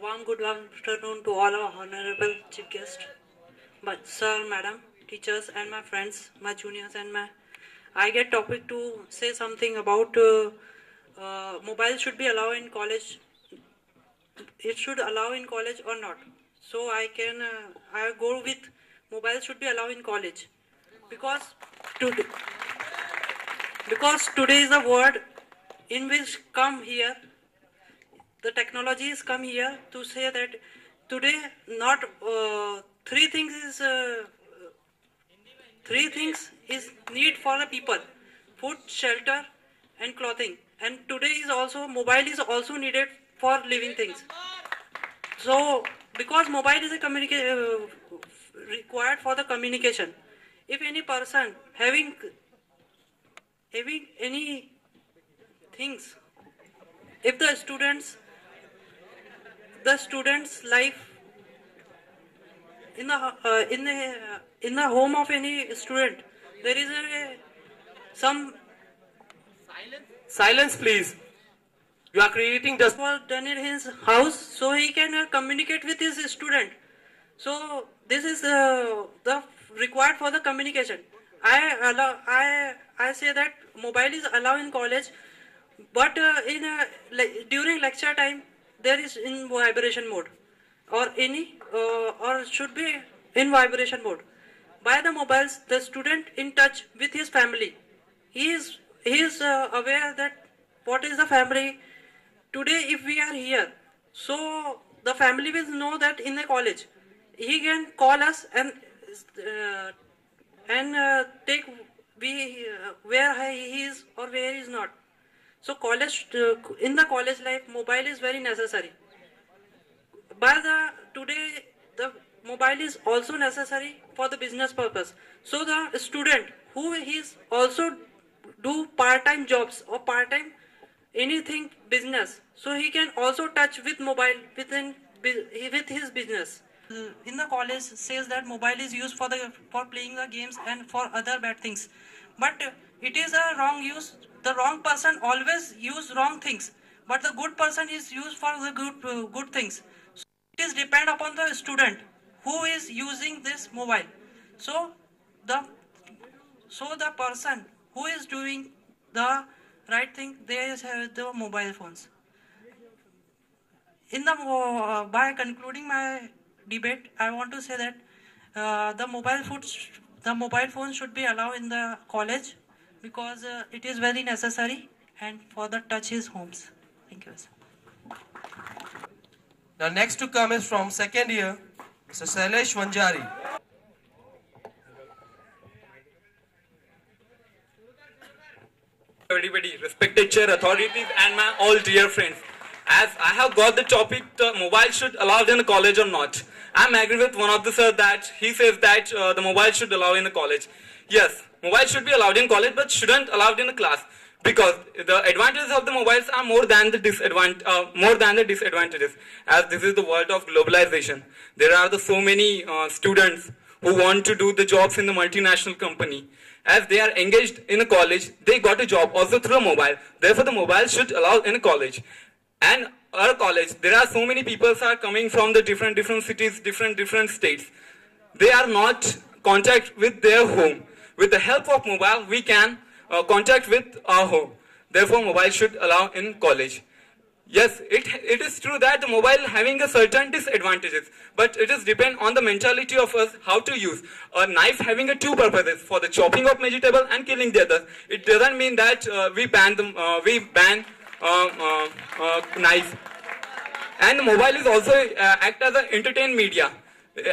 warm good afternoon to all our honorable chief guests, my sir, madam, teachers, and my friends, my juniors, and my. I get topic to say something about mobile should be allowed in college. It should allow in college or not. So I go with mobile should be allowed in college because today today is the word in which come here the technologies come here to say that today not three things is need for the people: food, shelter, and clothing. And today is also mobile is also needed for living things. So because mobile is a required for the communication, if any person having any things, if the students life in the home of any student, there is some Silence, please. You are creating just. was done in his house, so he can communicate with his student. So this is the required for the communication. I say that mobile is allowed in college, but during lecture time there is in vibration mode, or should be in vibration mode. By the mobiles, the student in touch with his family. He is aware that what is the family today. If we are here, so the family will know that in the college he can call us and take we where he is or where he is not. So college in the college life, mobile is very necessary. But today the mobile is also necessary for the business purpose. So the student who is also do part-time jobs or part-time anything business, so he can also touch with mobile with his business. In the college says that mobile is used for playing the games and for other bad things, but it is a wrong use. The wrong person always use wrong things, but the good person is used for the good things. So it is depend upon the student who is using this mobile. So the the person who is doing the right thing, they have the mobile phones. By concluding my debate, I want to say that the mobile phone should be allowed in the college because it is very necessary and for the touch his homes. Thank you, sir. Now, next to come is from second year, Mr. Sailesh Vanjari. Everybody, respected chair, authorities, and my all dear friends. As I have got the topic, the mobile should allowed in the college or not. I'm agree with one of the sir that he says that the mobile should allow in the college. Yes, mobile should be allowed in college, but shouldn't allowed in the class because the advantages of the mobiles are more than the disadvantages. As this is the world of globalization, there are so many students who want to do the jobs in the multinational company. As they are engaged in a college, they got a job also through a mobile. Therefore, the mobile should allow in a college. And our college, there are so many people are coming from the different cities, different states. They are not contact with their home. With the help of mobile, we can contact with our home. Therefore, mobile should allow in college. Yes, it is true that the mobile having a certain disadvantages, but it is depend on the mentality of us how to use. A knife having a two purposes for the chopping of vegetable and killing the others. It doesn't mean that we ban knife. And the mobile is also act as an entertainment media.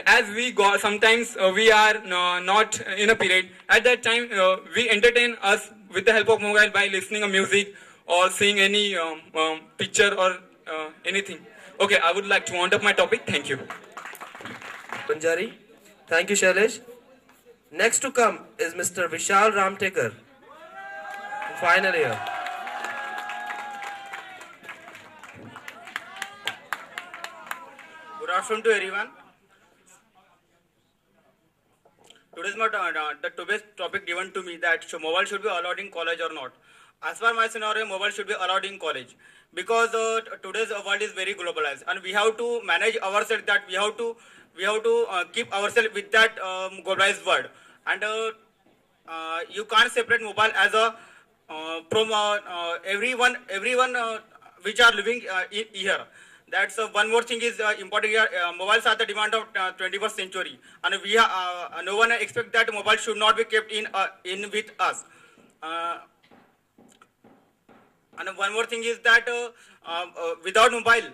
As we go, sometimes we are not in a period. At that time, we entertain us with the help of mobile by listening to music or seeing any picture or anything. Okay, I would like to round up my topic. Thank you. Vanjari. Thank you, Shailesh. Next to come is Mr. Vishal Ramtekar. Final year. Good afternoon to everyone. Today's today's topic given to me that mobile should be allowed in college or not. as per my scenario, mobile should be allowed in college because today's world is very globalized, and we have to manage ourselves. That we have to keep ourselves with that globalized world, and you can't separate mobile as a from everyone which are living in here. That's one more thing is important here. Mobiles are the demand of 21st century, and no one expect that mobile should not be kept in with us. Uh, and one more thing is that without mobile,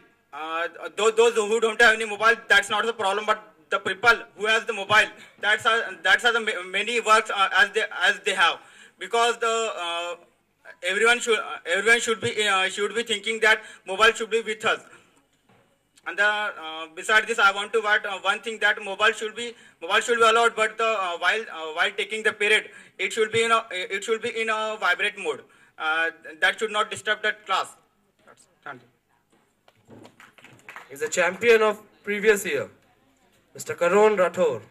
those who don't have any mobile, that's not the problem. But the people who has the mobile, that's the many works as they have, because the everyone should be thinking that mobile should be with us. And besides this, I want to add one thing, that mobile should be allowed, but while taking the period, it should be in a vibrate mode. That should not disturb that class. Thank you. He's a champion of previous year, Mr. Karan Rathore.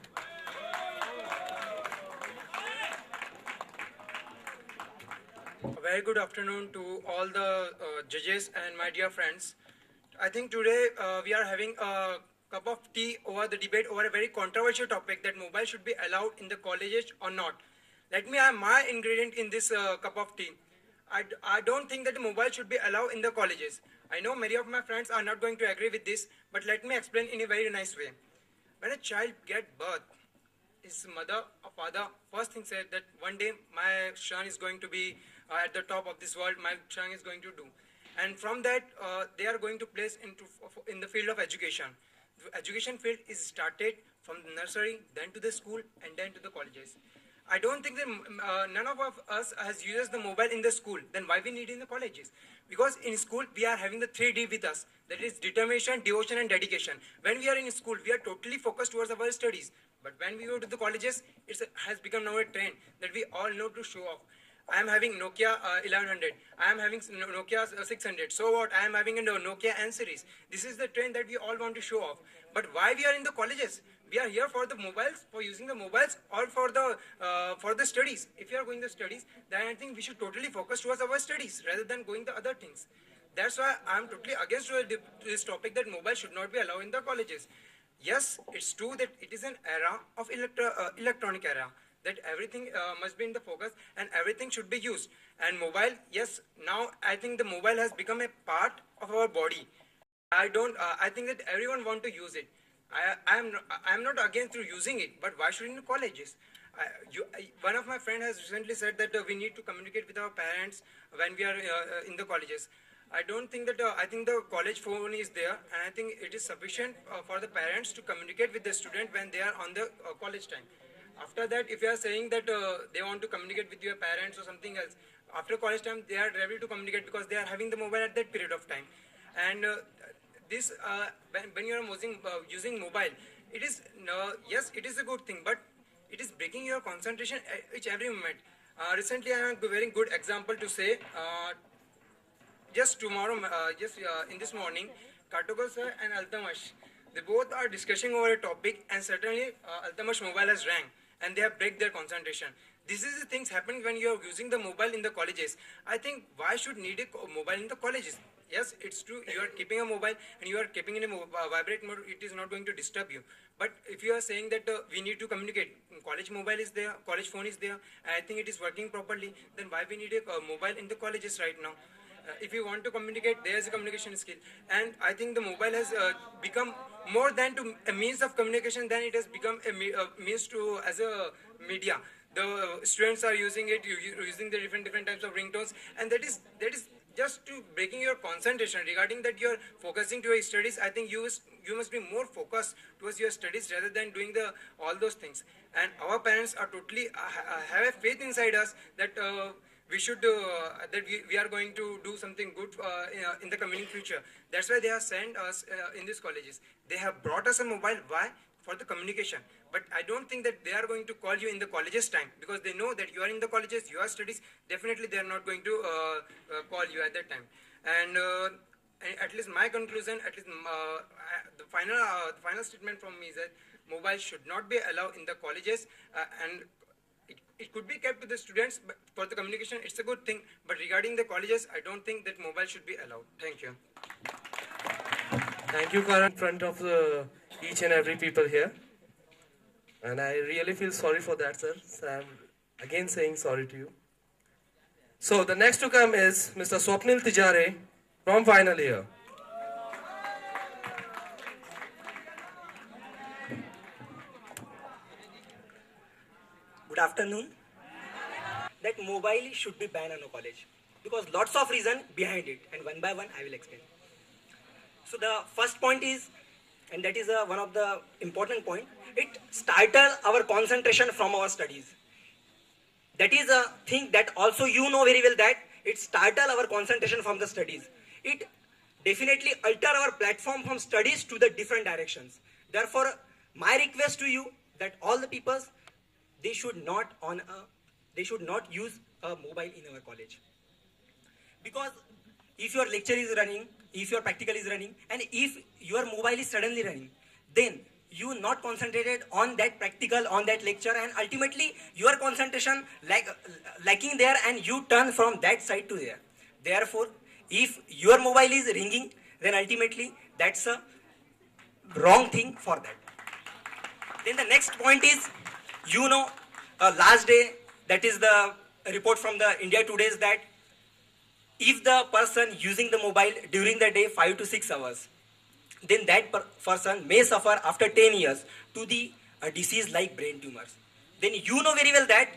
A very good afternoon to all the judges and my dear friends. I think today we are having a cup of tea over the debate over a very controversial topic, that mobile should be allowed in the colleges or not. Let me have my ingredient in this cup of tea. I don't think that the mobile should be allowed in the colleges. I know many of my friends are not going to agree with this, but let me explain in a very nice way. When a child gets birth, his mother or father first thing said that one day my son is going to be at the top of this world, my son is going to do. And from that, they are going to place in the field of education. The education field is started from the nursery, then to the school, and then to the colleges. I don't think that none of us has used the mobile in the school. Then why we need in the colleges? Because in school we are having the 3D with us. That is determination, devotion, and dedication. When we are in school, we are totally focused towards our studies. But when we go to the colleges, it has become now a trend that we all know to show off. I am having Nokia 1100. I am having Nokia 600. So what? I am having a Nokia N series. This is the trend that we all want to show off. But why we are in the colleges? We are here for the mobiles, for using the mobiles, or for the studies. If you are going the studies, then I think we should totally focus towards our studies rather than going the other things. That's why I am totally against this topic that mobile should not be allowed in the colleges. Yes, it's true that it is an era of electronic era, that everything must be in the focus and everything should be used. And mobile, yes, now I think the mobile has become a part of our body. I think that everyone want to use it. I am not against using it, but why should in colleges? One of my friends has recently said that we need to communicate with our parents when we are in the colleges. I don't think that, I think the college phone is there, and I think it is sufficient for the parents to communicate with the student when they are on the college time. After that, if you are saying that they want to communicate with your parents or something else, after college time, they are ready to communicate because they are having the mobile at that period of time. And this, when you are using mobile, it is, yes, it is a good thing, but it is breaking your concentration at every moment. Recently, I have a very good example to say. Just tomorrow, in this morning, Katogol sir and Altamash, they both are discussing over a topic, and certainly Altamash mobile has rang, and they have break their concentration. This is the things happening when you are using the mobile in the colleges. I think why should need a mobile in the colleges? Yes, it's true, you are keeping a mobile and you are keeping in a vibrate mode, it is not going to disturb you. But if you are saying that we need to communicate, college mobile is there, college phone is there, and I think it is working properly, then why we need a mobile in the colleges right now? If you want to communicate, there is a communication skill. And I think the mobile has become more than to a means of communication, than it has become a means to as a media. The students are using it, using the different types of ringtones, and that is just to breaking your concentration regarding that you are focusing to your studies. I think you must be more focused towards your studies rather than doing all those things. And our parents are totally have a faith inside us that we should that we are going to do something good in the coming future. That's why they have sent us in these colleges. They have brought us a mobile. Why? For the communication. But I don't think that they are going to call you in the colleges time, because they know that you are in the colleges, you are studies. Definitely they are not going to call you at that time. And at least my conclusion, at least the final statement from me is that mobile should not be allowed in the colleges, and it could be kept to the students, but for the communication, it's a good thing. But regarding the colleges, I don't think that mobile should be allowed. Thank you. Thank you, Karan, in front of each and every people here. And I really feel sorry for that, sir. So I'm again saying sorry to you. So the next to come is Mr. Swapnil Tijare from final year. Good afternoon. That mobile should be banned in a college because lots of reason behind it, and one by one I will explain. So the first point is, and that is one of the important point, it started our concentration from our studies. That is a thing that also you know very well that it started our concentration from the studies. It definitely alter our platform from studies to the different directions. Therefore, my request to you that all the people, they should not use a mobile in our college. Because if your lecture is running, if your practical is running, and if your mobile is suddenly running, then you not concentrated on that practical, on that lecture, and ultimately your concentration lacking there, and you turn from that side to there. Therefore, if your mobile is ringing, then ultimately that's a wrong thing for that. Then the next point is, last day, that is the report from the India Today, is that if the person using the mobile during the day 5 to 6 hours, then that person may suffer after 10 years to the disease like brain tumors. Then you know very well that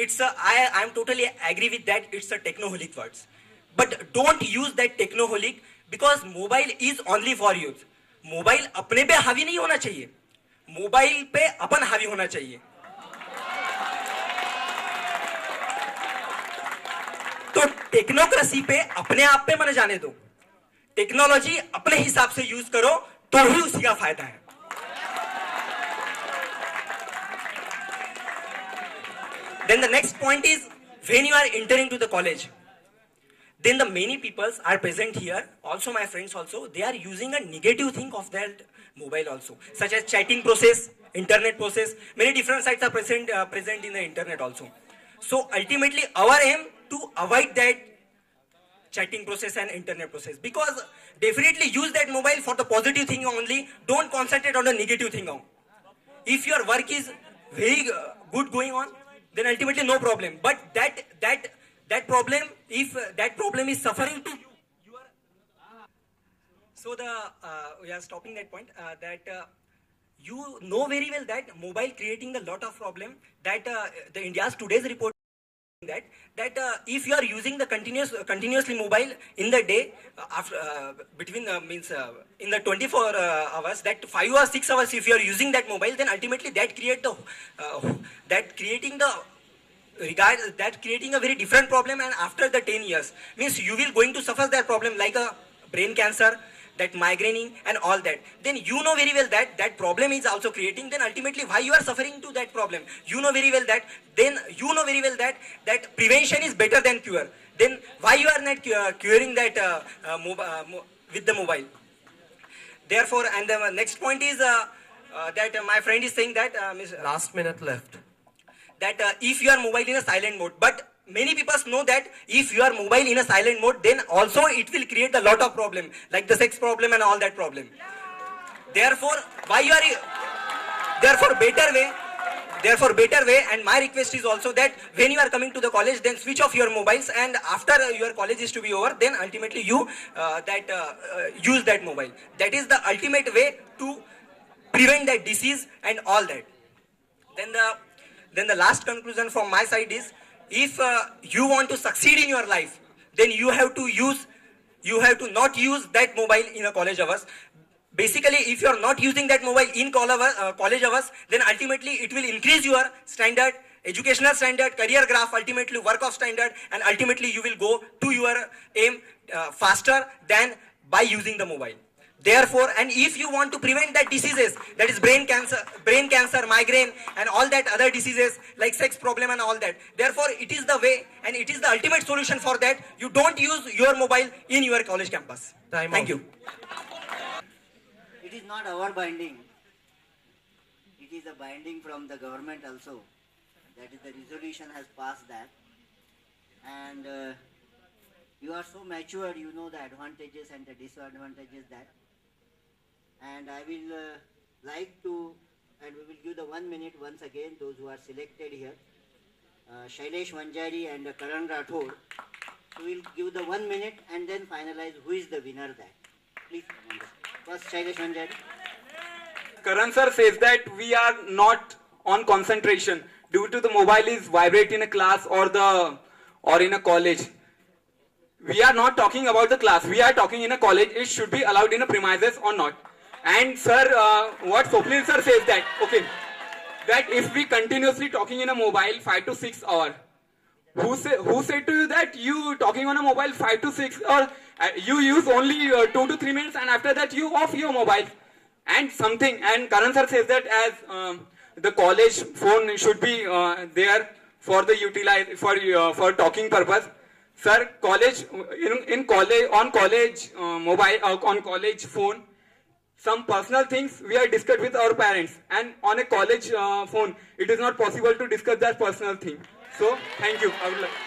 I am totally agree with that, it's a technoholic words. But don't use that technoholic because mobile is only for youth. Mobile अपने पे हावी नहीं होना चाहिए, mobile पे अपन हावी होना चाहिए. तो टेक्नोक्रेसी पे अपने आप पे मन जाने दो, टेक्नोलॉजी अपने हिसाब से यूज करो तो ही उसी का फायदा है. Then the next point is, when you are entering to the college, then the many peoples are present here, also my friends also, they are using a negative thing of that mobile also, such as chatting process, internet process, many different sites are present in the internet also. So ultimately our aim to avoid that chatting process and internet process, because definitely use that mobile for the positive thing only, don't concentrate on the negative thing on. If your work is very good going on, then ultimately no problem, but that problem, if that problem is suffering to you are, so we are stopping that point, that you know very well that mobile creating a lot of problem, that the India's Today's report that if you are using the continuously mobile in the day, after between in the 24 hours, that 5 or 6 hours if you are using that mobile, then ultimately that creating a very different problem, and after the 10 years means you will going to suffer that problem like a brain cancer, that migraining and all that. Then you know very well that that problem is also creating, then ultimately why you are suffering to that problem, you know very well that, then you know very well that prevention is better than cure, then why you are not curing that with the mobile. Therefore, and the next point is that my friend is saying that Last minute left. that if you are mobile in a silent mode, but many people know that if you are mobile in a silent mode, then also it will create a lot of problem, like the sex problem and all that problem. Therefore, better way, and my request is also that when you are coming to the college, then switch off your mobiles, and after your college is to be over, then ultimately you use that mobile. That is the ultimate way to prevent that disease and all that. Then the last conclusion from my side is, if you want to succeed in your life, then you have to not use that mobile in a college hours. Basically, if you are not using that mobile in college hours, then ultimately it will increase your standard, educational standard, career graph, ultimately work of standard, and ultimately you will go to your aim faster than by using the mobile. Therefore, and if you want to prevent that diseases, that is brain cancer, migraine, and all that other diseases like sex problem and all that, therefore it is the way and it is the ultimate solution for that. You don't use your mobile in your college campus. Thank you. It is not our binding. It is a binding from the government also. that is the resolution has passed that, and you are so mature, you know the advantages and the disadvantages that, and I will like to, and we will give the 1 minute once again, those who are selected here, Shailesh Vanjari and Karan Rathod. So we will give the 1 minute and then finalize who is the winner that. Please come on the stage. First Shailesh Vanjari. Karan sir says that we are not on concentration due to the mobile is vibrate in a class or in a college. We are not talking about the class. We are talking in a college. It should be allowed in a premises or not. And sir, what Swapnil sir says that, okay, that if we continuously talking in a mobile 5 to 6 hours, who said to you that you talking on a mobile 5 to 6 or you use only 2 to 3 minutes and after that you off your mobile and something. And Karan sir says that as the college phone should be there for the for talking purpose. Sir, college in college on college mobile on college phone, some personal things we are discussed with our parents, and on a college phone it is not possible to discuss that personal thing. So thank you. I would like.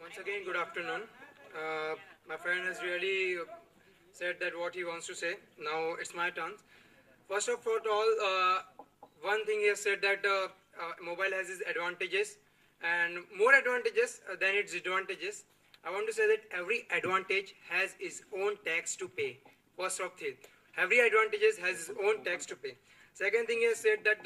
Once again, good afternoon. My friend has really said that what he wants to say. Now it's my turn. First of all, one thing he has said that mobile has its advantages and more advantages than its disadvantages. I want to say that every advantage has its own tax to pay. First of all, every advantages has its own tax to pay. Second thing, he has said that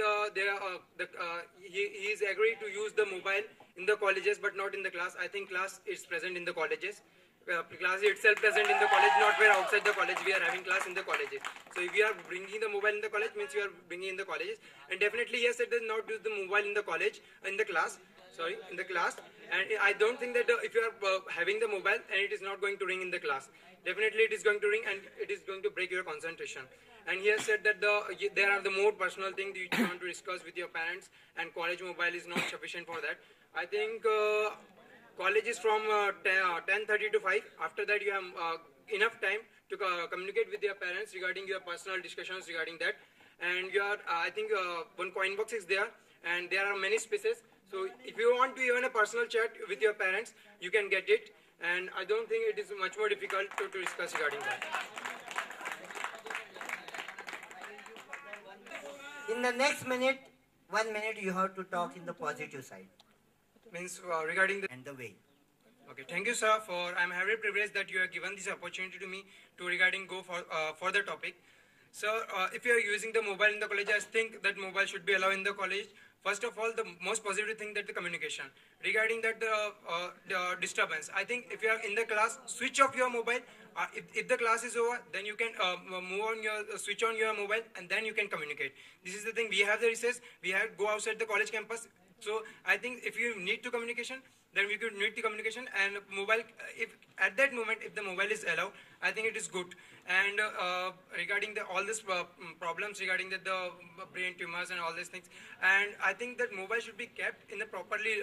he is agreed to use the mobile in the colleges but not in the class. I think class is present in the colleges. Class itself present in the college, not where outside the college we are having class in the colleges. So if you are bringing the mobile in the college, means you are bringing in the colleges. And definitely he has said that not use the mobile in the college, in the class. Sorry, in the class. And I don't think that if you are having the mobile and it is not going to ring in the class, definitely it is going to ring and it is going to break your concentration. And he has said that there are the more personal things you want to discuss with your parents, and college mobile is not sufficient for that. I think college is from 10:30 to 5. After that, you have enough time to communicate with your parents regarding your personal discussions regarding that. And you are, I think, one coin box is there, and there are many spaces. So if you want to even a personal chat with your parents, you can get it. And I don't think it is much more difficult to discuss regarding that. In the next minute, 1 minute, you have to talk in the positive side. Means regarding the And the way. Okay, thank you, sir. I'm very privileged that you have given this opportunity to me to regarding go for the topic. Sir, if you are using the mobile in the college, I think that mobile should be allowed in the college. First of all, the most positive thing that the communication. Regarding that the disturbance, I think if you are in the class, switch off your mobile. If the class is over, then you can move on your switch on your mobile, and then you can communicate. This is the thing. We have the recess. We have go outside the college campus. So I think if you need to communication, then we could need the communication, and mobile, if at that moment, if the mobile is allowed, I think it is good. And regarding all these problems regarding the brain tumors and all these things, and I think that mobile should be kept in the properly,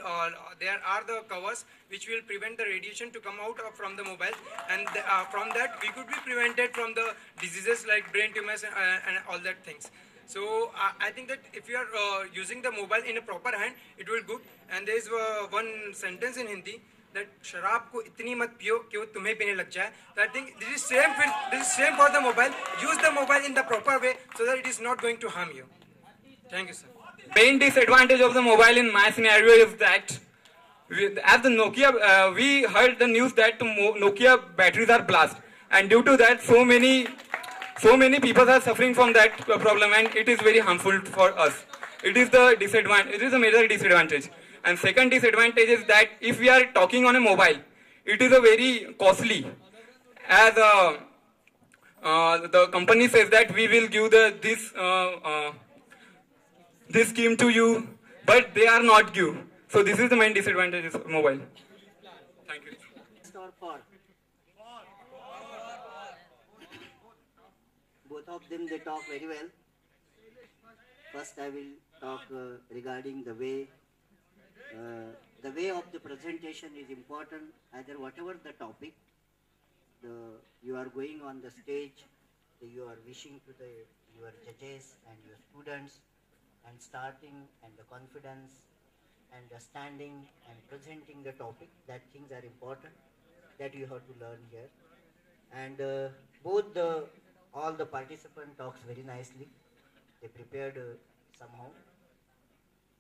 there are the covers which will prevent the radiation to come out from the mobile, and from that we could be prevented from the diseases like brain tumors and all that things. So I think that if you are using the mobile in a proper hand, it will good. And there is one sentence in Hindi that शराब को इतनी मत पियो कि वो तुम्हें पीने लग जाए. So I think this is same for the mobile. Use the mobile in the proper way so that it is not going to harm you. Thank you, sir. Main disadvantage of the mobile in my scenario is that as the Nokia, we heard the news that Nokia batteries are blast, and due to that, so many people are suffering from that problem, and it is very harmful for us. It is the disadvantage. It is a major disadvantage. And second disadvantage is that if we are talking on a mobile, it is a very costly. As the company says that we will give this scheme to you, but they are not give. So this is the main disadvantage of mobile. Thank you. Or for? Both of them, they talk very well. First, I will talk regarding the way. The way of the presentation is important. Either whatever the topic, you are going on the stage you are wishing to your judges and your students, and starting and the confidence and the standing and presenting the topic, that things are important that you have to learn here. And both the all the participant talks very nicely. They prepared somehow.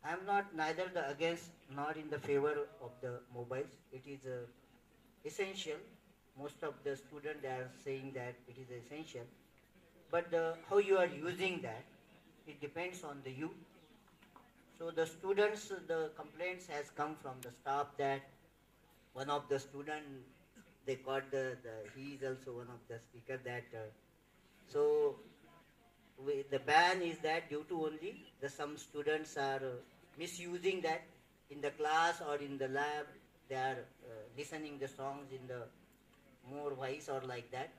I am not neither the against nor in the favor of the mobiles. It is essential. Most of the students are saying that it is essential, but how you are using that, it depends on the you. So the students, the complaints has come from the staff that one of the student, they got he is also one of the speaker that so the ban is that due to only the some students are misusing that in the class or in the lab, they are listening the songs in the more voice or like that.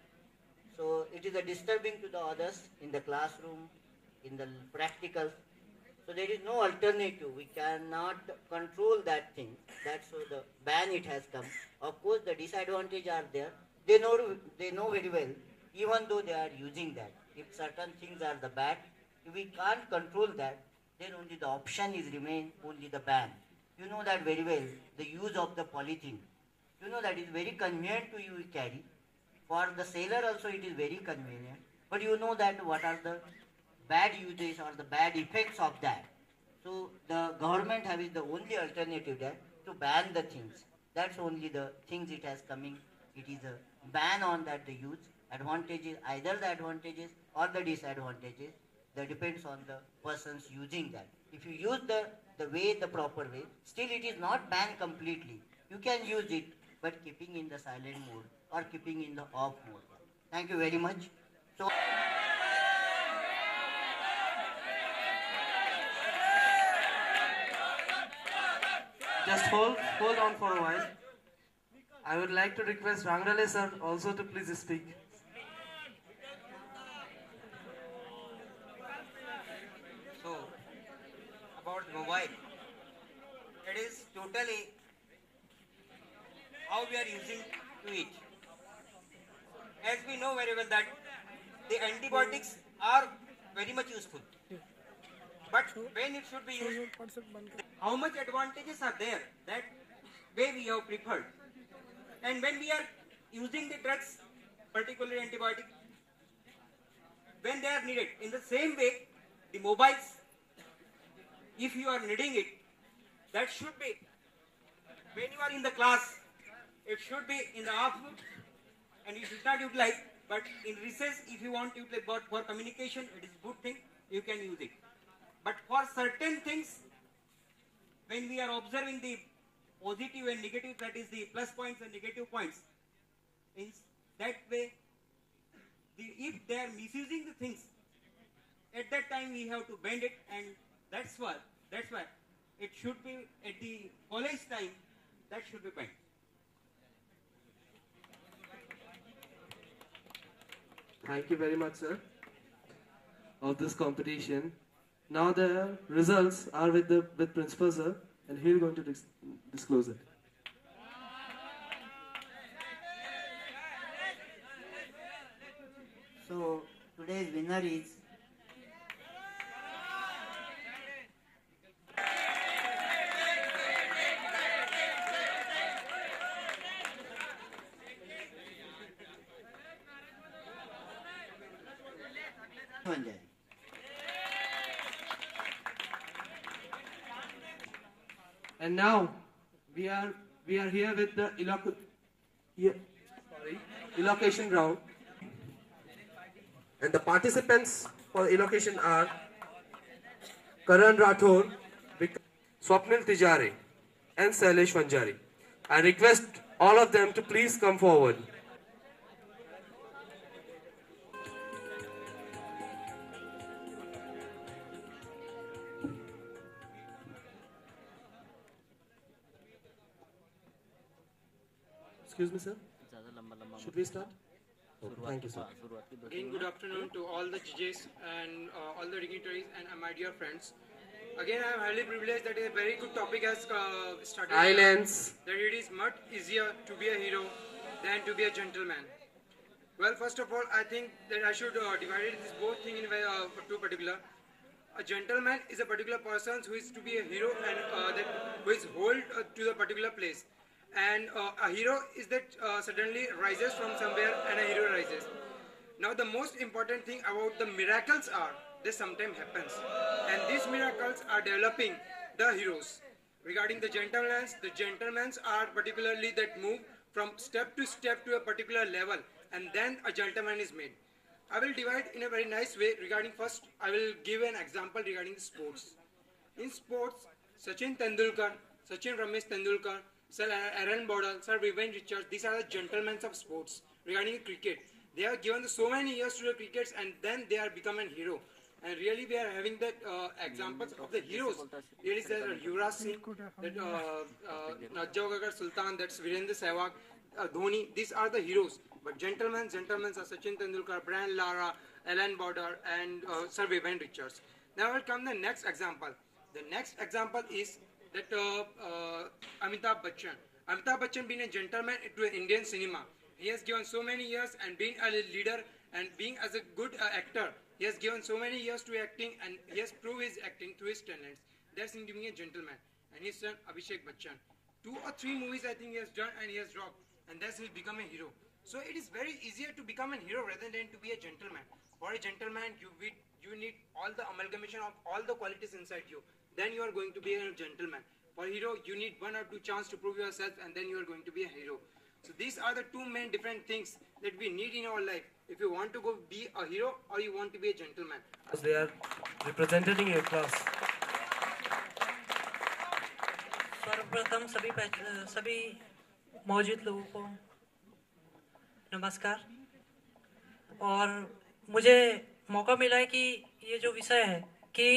So it is a disturbing to the others in the classroom, in the practicals. So there is no alternative. We cannot control that thing. That's so the ban it has come. Of course, the disadvantage are there. They know very well, even though they are using that. If certain things are the bad, if we can't control that, then only the option is remain only the ban. You know that very well. The use of the polythene. You know that is very convenient to you carry. For the sailor also it is very convenient. But you know that what are the bad uses or the bad effects of that. So the government has the only alternative there to ban the things. That's only the things it has coming. It is a ban on that the use. Advantages, either the advantages or the disadvantages. That depends on the persons using that. If you use the proper way, still it is not banned completely. You can use it, but keeping in the silent mode or keeping in the off mode. Thank you very much. So. Just hold on for a while. I would like to request Rangale sir also to please speak. So, about mobile, it is totally how we are using to it. As we know very well that the antibiotics are very much useful. But when it should be used, how much advantages are there, that way we have preferred. And when we are using the drugs, particularly antibiotic, when they are needed, in the same way, the mobiles, if you are needing it, that should be, when you are in the class, it should be in the afternoon, and you should not utilize, but in recess, if you want to utilize for communication, it is a good thing, you can use it. But for certain things, when we are observing the positive and negative, that is the plus points and negative points, in that way, if they are misusing the things, at that time we have to bend it, and that's why it should be at the college time, that should be bent. Thank you very much, sir, of this competition. Now the results are with Principal sir, and he is going to disclose it. So today's winner is Sanjay. And now we are here with the elocation round, and the participants for elocation are Karan Rathore, Swapnil Tijari, and Sailesh Vanjari. I request all of them to please come forward. Excuse me, sir. Should we start? Okay, thank you, sir. Again, good afternoon to all the judges and all the dignitaries and my dear friends. Again, I am highly privileged that a very good topic has started. Silence. That it is much easier to be a hero than to be a gentleman. Well, first of all, I think that I should divide this both thing in two particular. A gentleman is a particular person who is to be a hero and who is hold to the particular place. And a hero is that suddenly rises from somewhere and a hero rises. Now the most important thing about the miracles are, this sometimes happens. And these miracles are developing the heroes. Regarding the gentlemen are particularly that move from step to a particular level, and then a gentleman is made. I will divide in a very nice way regarding first, I will give an example regarding the sports. In sports, Sachin Ramesh Tendulkar, Sir Aaron Bodal, Sir Vivian Richards, these are the gentlemen of sports. Regarding cricket, they have given so many years to the crickets and then they are become a hero. And really we are having that examples of the heroes. Really there are Yuvraj Singh, that Najjawgarkar Sultan, that's Virendra Sehwag, Dhoni, these are the heroes. But gentlemen are Sachin Tendulkar, Brian Lara, Alan Border, and Sir Vivian Richards. Now will come the next example. The next example is that Amitabh Bachchan. Amitabh Bachchan being a gentleman to Indian cinema. He has given so many years and being a leader and being as a good actor. He has given so many years to acting and he has proved his acting through his talents. That's him being a gentleman. And his son Abhishek Bachchan. 2 or 3 movies I think he has done and he has dropped. And that's he's become a hero. So it is very easier to become a hero rather than to be a gentleman. For a gentleman, you need all the amalgamation of all the qualities inside you. Then you are going to be a gentleman. For a hero, you need 1 or 2 chances to prove yourself and then you are going to be a hero. So these are the 2 main different things that we need in our life. If you want to go be a hero or you want to be a gentleman. They are representing your class. सर्वप्रथम सभी मौजूद लोगों को नमस्कार। और मुझे मौका मिला है कि ये जो विषय है कि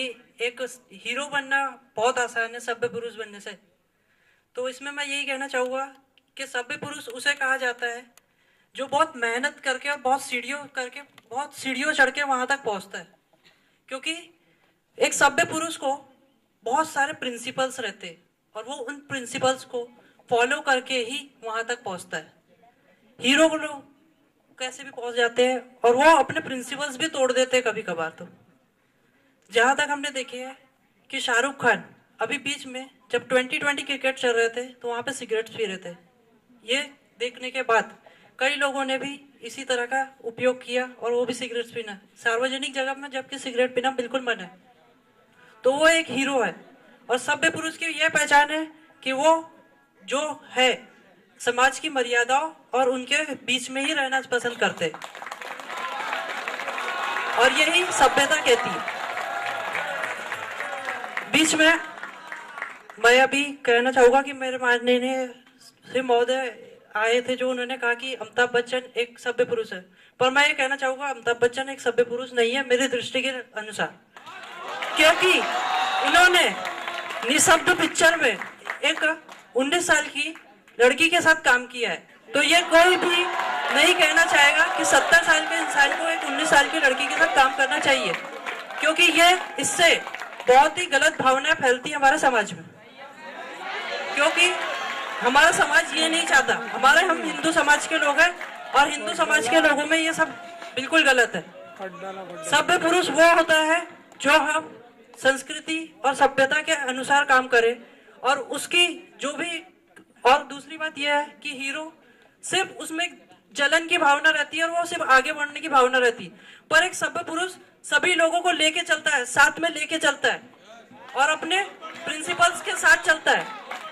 एक हीरो बनना बहुत आसान है सभ्य पुरुष बनने से। तो इसमें मैं यही कहना चाहूँगा कि सभ्य पुरुष उसे कहा जाता है जो बहुत मेहनत करके और बहुत सीढ़ियों चढ़ के वहां तक पहुंचता है। क्योंकि एक सभ्य पुरुष को बहुत सारे प्रिंसिपल्स रहते हैं और वो उन प्रिंसिपल्स को फॉलो करके ही वहां तक पहुंचता है। हीरो को लोग कैसे भी पहुंच जाते हैं और वो अपने प्रिंसिपल्स भी तोड़ देते हैं कभी कभार। तो जहां तक हमने देखे है कि शाहरुख खान अभी बीच में जब 2020 क्रिकेट चल रहे थे तो वहां पे सिगरेट्स पी रहे थे। ये देखने के बाद कई लोगों ने भी इसी तरह का उपयोग किया और वो भी सिगरेट्स पीना सार्वजनिक जगह में, जबकि सिगरेट पीना बिल्कुल मना है। तो वो एक हीरो है और सभ्य पुरुष की यह पहचान है कि वो जो है समाज की मर्यादाओं और उनके बीच में ही रहना पसंद करते और यही सभ्यता कहती है। बीच में मैं अभी कहना चाहूंगा कि मेरे माननीय श्री महोदय आए थे जो उन्होंने कहा कि अमिताभ बच्चन एक सभ्य पुरुष है, पर मैं ये कहना चाहूंगा अमिताभ बच्चन एक सभ्य पुरुष नहीं है मेरी दृष्टि के अनुसार। क्योंकि उन्होंने निशब्द पिक्चर में एक 19 साल की लड़की के साथ काम किया है। तो ये कोई भी नहीं कहना चाहेगा कि 70 साल के इंसान को एक 19 साल की लड़की के साथ काम करना चाहिए, क्योंकि ये इससे बहुत ही गलत भावनाएं फैलती है हमारे समाज में। क्योंकि हमारा समाज ये नहीं चाहता, हम हिंदू समाज के लोग हैं और हिंदू समाज के लोगों में ये सब बिल्कुल गलत है। सभ्य पुरुष वो होता है जो हम संस्कृति और सभ्यता के अनुसार काम करे और उसकी जो भी। और दूसरी बात यह है कि हीरो सिर्फ उसमें जलन की भावना रहती है और वो सिर्फ आगे बढ़ने की भावना रहती है, पर एक सभ्य पुरुष सभी लोगों को लेके चलता है, साथ में लेके चलता है और अपने प्रिंसिपल्स के साथ चलता है।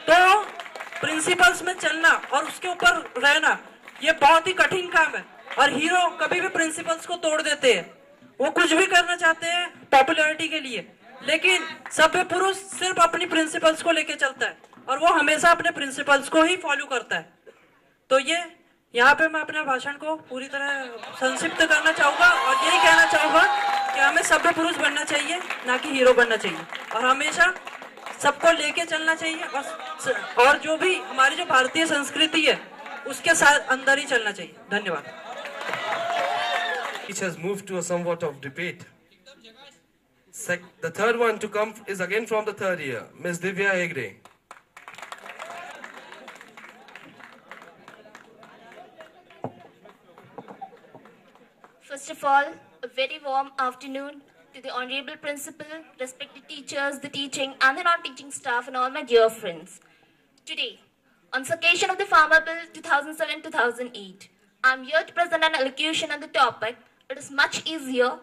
तो प्रिंसिपल्स में चलना और उसके ऊपर रहना ये बहुत ही कठिन काम है और हीरो कभी भी प्रिंसिपल्स को तोड़ देते हैं। वो कुछ भी करना चाहते हैं पॉपुलैरिटी के लिए, लेकिन सभ्य पुरुष सिर्फ अपनी प्रिंसिपल्स को लेके चलता है और वो हमेशा अपने प्रिंसिपल्स को ही फॉलो करता है। तो ये यहाँ पे मैं अपने भाषण को पूरी तरह संक्षिप्त करना चाहूंगा और यही कहना चाहूंगा कि हमें सभ्य पुरुष बनना चाहिए, ना कि हीरो बनना चाहिए, और हमेशा सबको लेके चलना चाहिए और जो भी हमारी जो भारतीय संस्कृति है उसके साथ अंदर ही चलना चाहिए। धन्यवाद। Which has moved to a somewhat of debate. The third one to come is again from the third year, Ms. Divya Hegde. First of all, a very warm afternoon to the Honorable Principal, respected teachers, the teaching and the non-teaching staff, and all my dear friends. Today, on the occasion of the Farmer Bill 2007-2008, I am here to present an elocution on the topic, it is much easier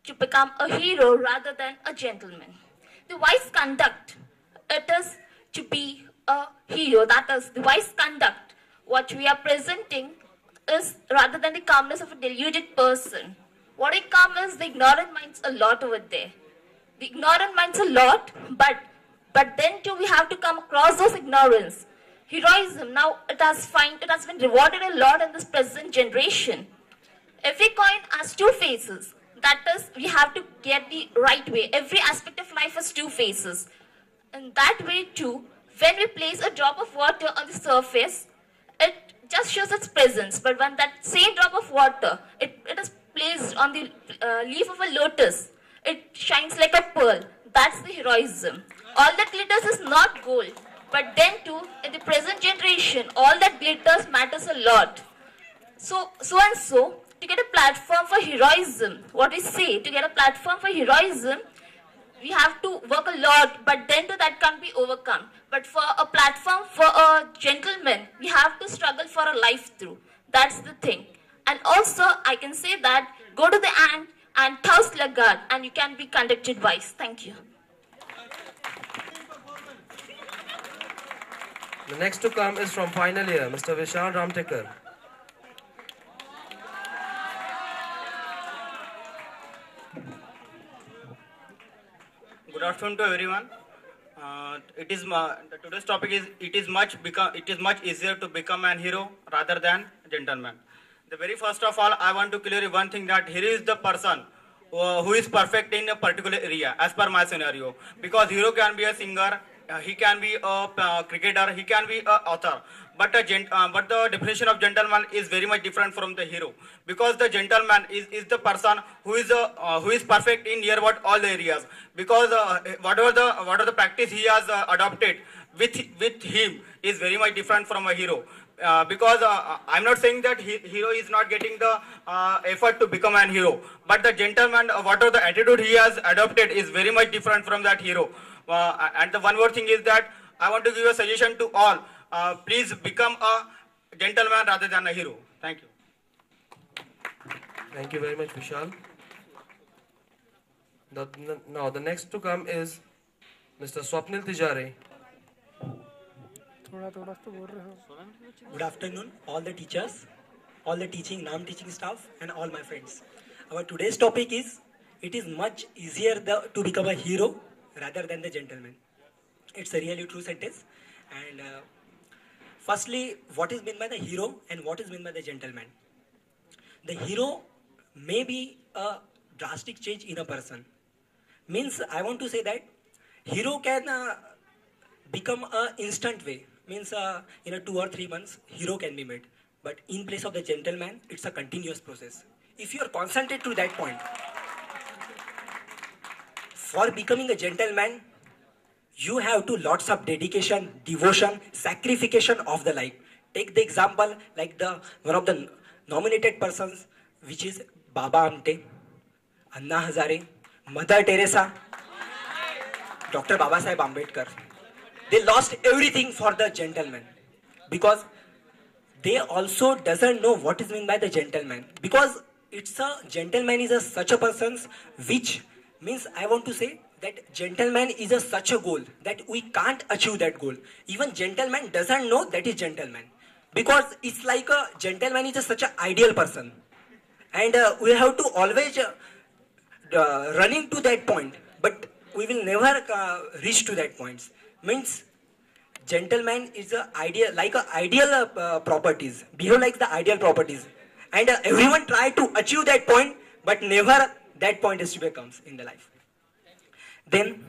to become a hero rather than a gentleman. The wise conduct, it is to be a hero, that is, the wise conduct, what we are presenting is rather than the calmness of a deluded person. What I come is the ignorant minds a lot over there. The ignorant minds a lot, but then too we have to come across those ignorance. Heroism, now it has been rewarded a lot in this present generation. Every coin has two faces. That is, we have to get the right way. Every aspect of life has two faces. In that way too, when we place a drop of water on the surface, it just shows its presence. But when that same drop of water, it is placed on the leaf of a lotus, it shines like a pearl. That's the heroism. All that glitters is not gold. But then too, in the present generation, all that glitters matters a lot. So, to get a platform for heroism, what we say, to get a platform for heroism, we have to work a lot, but then too that can't be overcome. But for a platform for a gentleman, we have to struggle for a life through. That's the thing. And also, I can say that, go to the ant and toss lagarde, and you can be conducted wise. Thank you. The next to come is from final year, Mr. Vishal Ramtekar. Good afternoon to everyone. Today's topic is it is much easier to become an hero rather than a gentleman. The very first of all, I want to clear one thing, that hero is the person who is perfect in a particular area, as per my scenario. Because hero can be a singer, he can be a cricketer, he can be an author. But the definition of gentleman is very much different from the hero. Because the gentleman is the person who is perfect in near what all the areas. Because whatever the practice he has adopted with him is very much different from a hero. Because I'm not saying that hero is not getting the effort to become an hero, but the gentleman, whatever the attitude he has adopted is very much different from that hero. And the one more thing is that I want to give a suggestion to all. Please become a gentleman rather than a hero. Thank you. Thank you very much, Vishal. Now, the next to come is Mr. Swapnil Tijare. Good afternoon, all the teachers, all the teaching, non-teaching staff, and all my friends. Our today's topic is, it is much easier to become a hero rather than the gentleman. It's a really true sentence. And firstly, what is meant by the hero and what is meant by the gentleman? The hero may be a drastic change in a person. Means, I want to say that hero can become a instant way. Means in a 2 or 3 months, hero can be made. But in place of the gentleman, it's a continuous process. If you are concentrated to that point, for becoming a gentleman, you have to lots of dedication, devotion, sacrification of the life. Take the example like one of the nominated persons, which is Baba Amte, Anna Hazare, Mother Teresa, Dr. Baba Saheb Ambedkar. They lost everything for the gentleman because they also doesn't know what is meant by the gentleman. Because it's a gentleman is such a person which means, I want to say that gentleman is such a goal that we can't achieve that goal. Even gentleman doesn't know that is gentleman, because it's like a gentleman is such an ideal person, and we have to always running to that point, but we will never reach to that point. Means gentleman is a ideal, like a ideal properties, behave like the ideal properties, and everyone try to achieve that point, but never that point is to become in the life. Then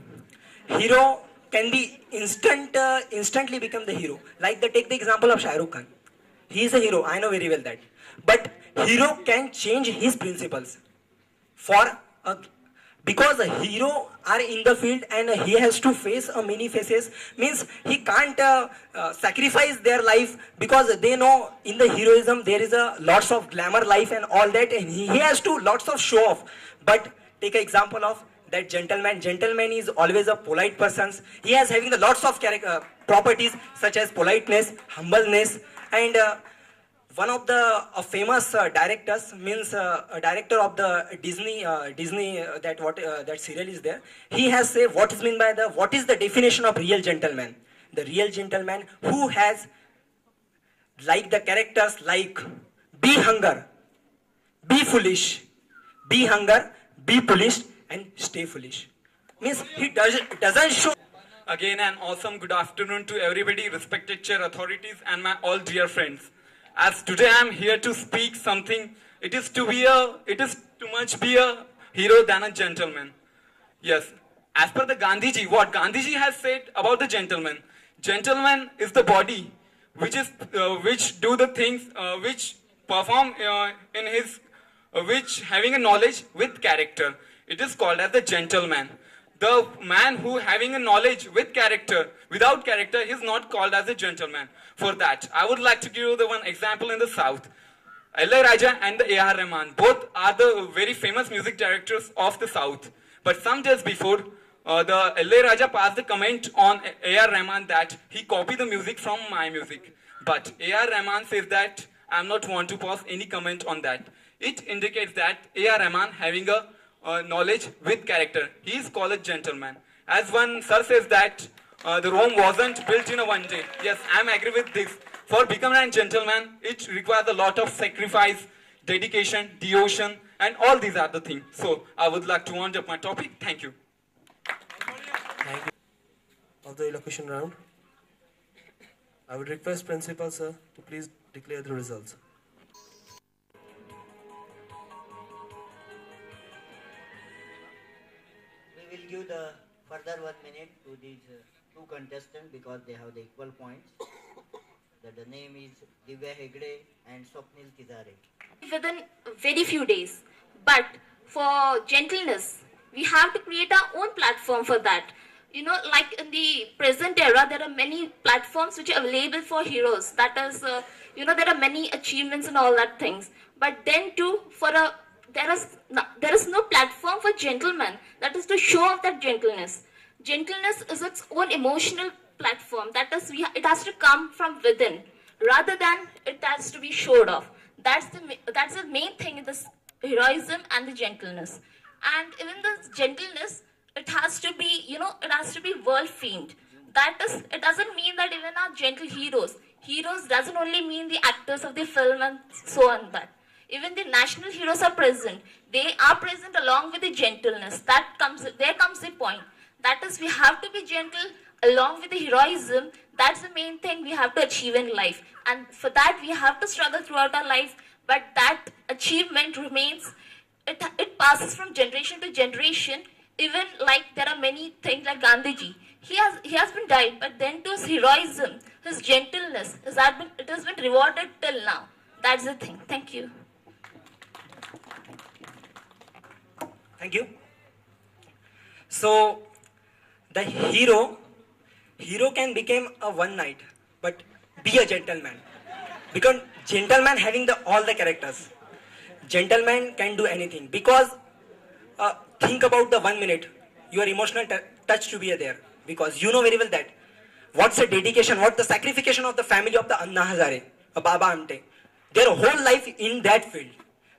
hero can be instantly become the hero. Like take the example of Shah Rukh Khan. He is a hero, I know very well that. But hero can change his principles for because a hero are in the field and he has to face a many faces, means he can't sacrifice their life, because they know in the heroism there is a lots of glamour life and all that, and he has to lots of show off. But take an example of that gentleman is always a polite person. He has having the lots of properties such as politeness, humbleness, and one of the famous directors, means a director of the Disney that serial is there. He has said what is mean by what is the definition of real gentleman. The real gentleman who has like the characters like be hunger, be foolish, be hunger, be foolish, and stay foolish. Means he doesn't show. Again, an awesome good afternoon to everybody, respected chair authorities, and my all dear friends. As today I am here to speak something, it is too much be a hero than a gentleman. Yes, as per the Gandhiji, what Gandhiji has said about the gentleman is the body which do the things which perform in his which having a knowledge with character. It is called as the gentleman. The man who having a knowledge with character, without character, he is not called as a gentleman. For that, I would like to give you the one example in the South. Ilaiyaraaja and the A.R. Rahman, both are the very famous music directors of the South. But some days before, the Ilaiyaraaja passed the comment on A.R. Rahman that he copied the music from my music. But A.R. Rahman says that I am not want to pass any comment on that. It indicates that A.R. Rahman having a knowledge with character. He is called a gentleman. As one sir says that the Rome wasn't built in a one day. Yes, I am agree with this. For becoming a gentleman, it requires a lot of sacrifice, dedication, devotion, and all these are the things. So I would like to round up my topic. Thank you. Thank you. Of the elocution round, I would request Principal Sir to please declare the results. We will give the further 1 minute to these two contestants because they have the equal points. The name is Divya Hegde and Swapnil Tizare. Within very few days. But for gentleness, we have to create our own platform for that. You know, like in the present era, there are many platforms which are available for heroes. That is, there are many achievements and all that things. But then too, there is no platform for gentlemen. That is to show off that gentleness. Gentleness is its own emotional platform. That is, it has to come from within, rather than it has to be showed off. That's the main thing in this heroism and the gentleness. And even this gentleness, it has to be, it has to be world famed. That is, it doesn't mean that even our gentle heroes doesn't only mean the actors of the film and so on, but even the national heroes are present. They are present along with the gentleness. There comes the point. That is, we have to be gentle along with the heroism. That's the main thing we have to achieve in life. And for that, we have to struggle throughout our life. But that achievement remains, it passes from generation to generation. Even like there are many things like Gandhiji. He has been died, but then to his heroism, his gentleness, it has been rewarded till now. That's the thing. Thank you. Thank you. So, the hero can become a one night, but be a gentleman. Because gentleman having all the characters. Gentleman can do anything. Because think about the 1 minute, your emotional touch to be there. Because you know very well that what's the dedication, what the sacrification of the family of the Anna Hazare, Baba Amte. Their whole life in that field.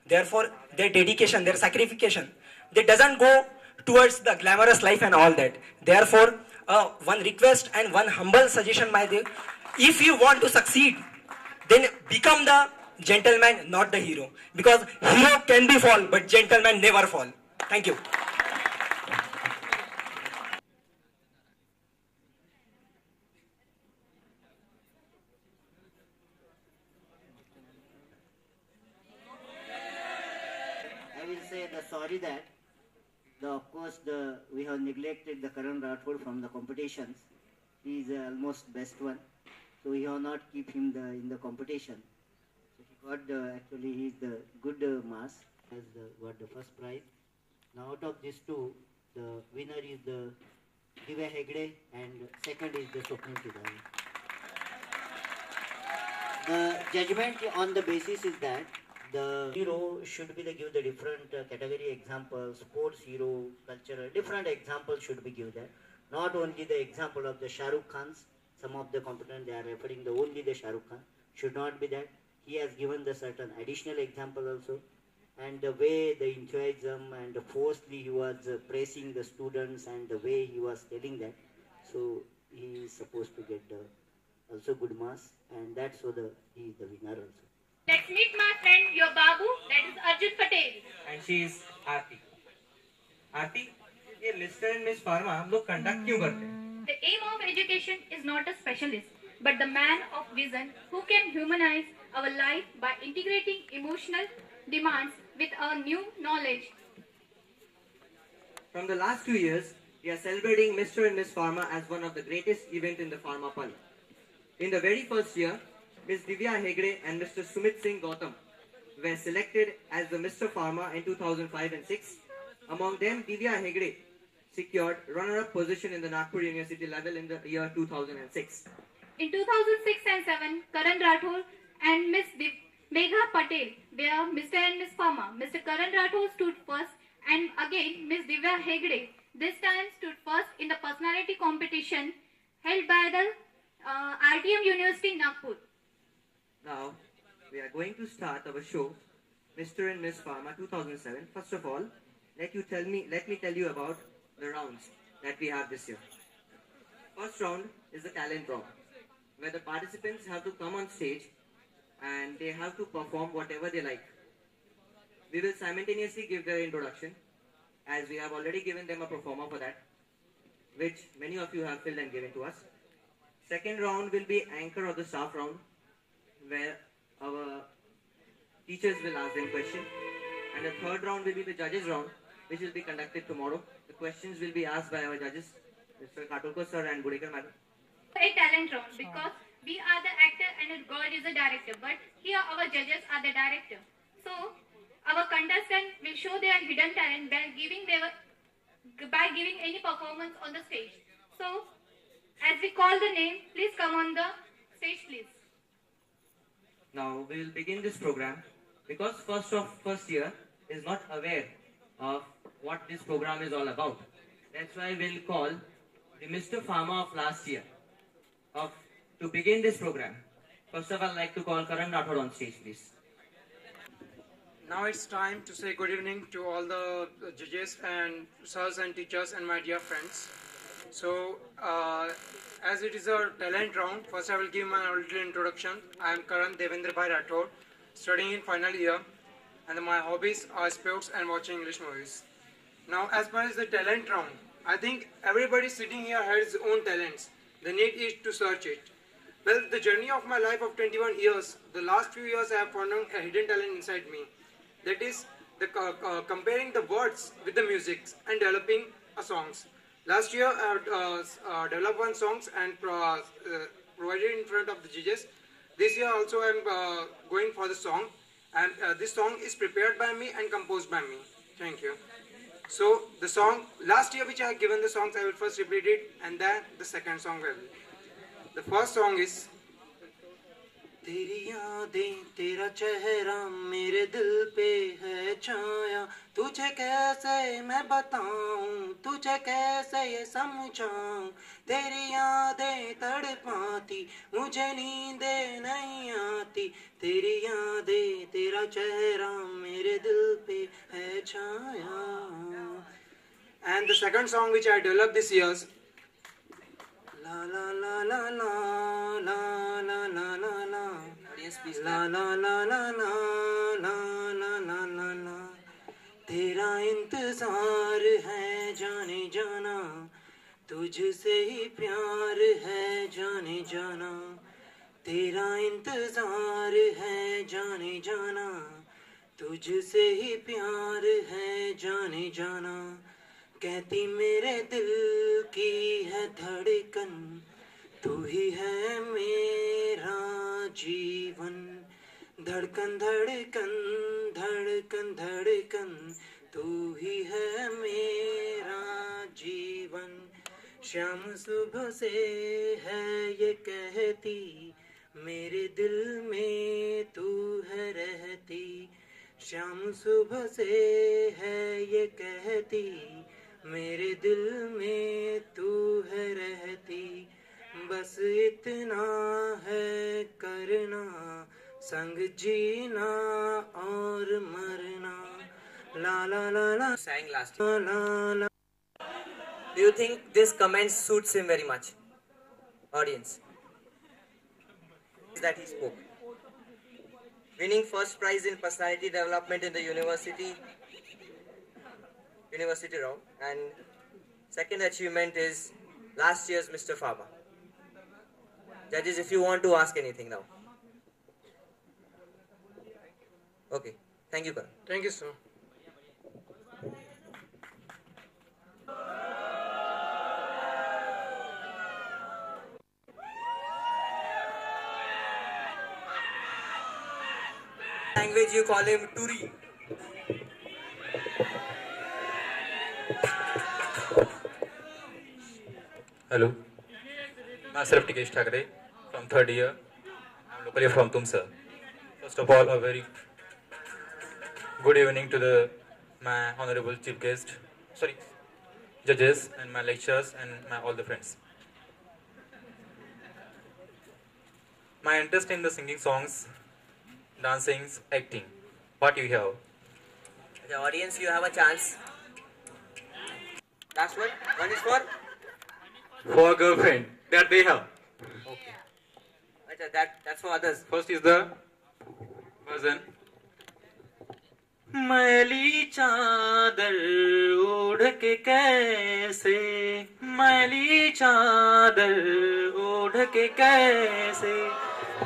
Therefore, their dedication, their sacrification, they doesn't go towards the glamorous life and all that. Therefore, one request and one humble suggestion, my dear, if you want to succeed, then become the gentleman, not the hero. Because hero can be fall, but gentleman never fall. Thank you. I will say sorry that of course we have neglected the Karan Rathod from the competitions. He is almost best one, so we have not keep him in the competition. So he got actually he is the good mass, has got the first prize, Now out of these two, the winner is the Divya Hegde and second is the Swapnil Tidari. The judgment on the basis is that the hero should be give the different category examples, sports hero, cultural, different examples should be given there. Not only the example of the Shah Rukh Khans, some of the competitors they are referring the only the Shah Rukh Khan, should not be that. He has given the certain additional example also. And the way the enthusiasm and forcefully he was praising the students and the way he was telling that, so he is supposed to get also good marks, and that's so he is the winner also. Let's meet my friend, your Babu, that is Arjun Patel. And she is Aarti. Aarti, ये mister and miss pharma हम लोग conduct क्यों करते हैं? The aim of education is not a specialist, but the man of vision who can humanize our life by integrating emotional demands with our new knowledge. From the last 2 years, we are celebrating Mr. and Miss Pharma as one of the greatest events in the Pharma Pal. In the very first year, Ms. Divya Hegde and Mr. Sumit Singh Gautam were selected as the Mr. Pharma in 2005 and 6. Among them, Divya Hegde secured runner-up position in the Nagpur University level in the year 2006. In 2006 and 7, Karan Rathore and Ms. Megha Patel were Mr. and Miss Pharma. Mr. Karan Rathore stood first, and again Ms. Divya Hegde this time stood first in the personality competition held by the RTM University Nagpur. Now, we are going to start our show, Mr. and Miss Pharma 2007. First of all, let me tell you about the rounds that we have this year. First round is the talent round, where the participants have to come on stage and they have to perform whatever they like. We will simultaneously give their introduction, as we have already given them a performer for that, which many of you have filled and given to us. Second round will be anchor or the staff round, where our teachers will ask them questions. And the third round will be the judges round, which will be conducted tomorrow. The questions will be asked by our judges, Mr. Katulkar sir and Budekar madam. A talent round, because we are the actor and God is the director, but here our judges are the director. So our contestants will show their hidden talent by giving any performance on the stage. So as we call the name, please come on the stage, please. Now we will begin this program because first year is not aware of what this program is all about. That's why we'll call the Mr. Pharma of last year to begin this program. First of all, I'd like to call Karan Rathore on stage, please. Now it's time to say good evening to all the judges and sirs and teachers and my dear friends. So, as it is a talent round, first I will give my little introduction. I am Karan Devendra Bhai Rathore, studying in final year, and my hobbies are sports and watching English movies. Now, as far as the talent round, I think everybody sitting here has his own talents. The need is to search it. Well, the journey of my life of 21 years, the last few years I have found a hidden talent inside me. That is the comparing the words with the music and developing songs. Last year I have developed one songs and provided in front of the judges. This year also I am going for the song, and this song is prepared by me and composed by me. Thank you. So the song last year which I have given the songs, I will first repeat it and then the second song will. The first song is तेरी यादें तेरा चेहरा मेरे दिल पे है छाया तुझे कैसे मैं बताऊं तुझे कैसे ये समझाऊं तेरी यादें तड़पाती मुझे नींदें नहीं आती तेरी यादें तेरा चेहरा मेरे दिल पे है छाया. And the second song which I developed this year, la la la la la la la la la la. Yes, please. La la la la la la la la la la. तेरा इंतजार है जाने जाना तुझसे ही प्यार है जाने जाना तेरा इंतजार है जाने जाना तुझसे ही प्यार है जाने जाना कहती मेरे दिल की है धड़कन तू ही है मेरा जीवन धड़कन धड़कन धड़कन धड़कन तू ही है मेरा जीवन, शाम सुबह से है ये कहती, मेरे दिल में तू है रहती, शाम सुबह से है ये कहती, मेरे दिल में तू है रहती, बस इतना है करना, संग जीना और मरना, ला ला ला ला Sang last La La La. Do you think this comment suits him very much? Audience. That he spoke. Winning first prize in personality development in the university round, and second achievement is last year's Mr. Faba. Judges, if you want to ask anything now. Okay. Thank you, Karan. Thank you, sir. Language you call him Turi. Hello, myself Tikesh Thakre from third year. I'm locally from Tumsar. First of all, a very good evening to my honorable chief guest, judges and my lecturers and all the friends. My interest in the singing songs, dancing, acting. What you have? The audience, you have a chance. Last one. One is for. For girlfriend that they have. Okay. That's for others. First is the version. मैली चादर ओढ़ के कैसे, मैली चादर ओढ़ के कैसे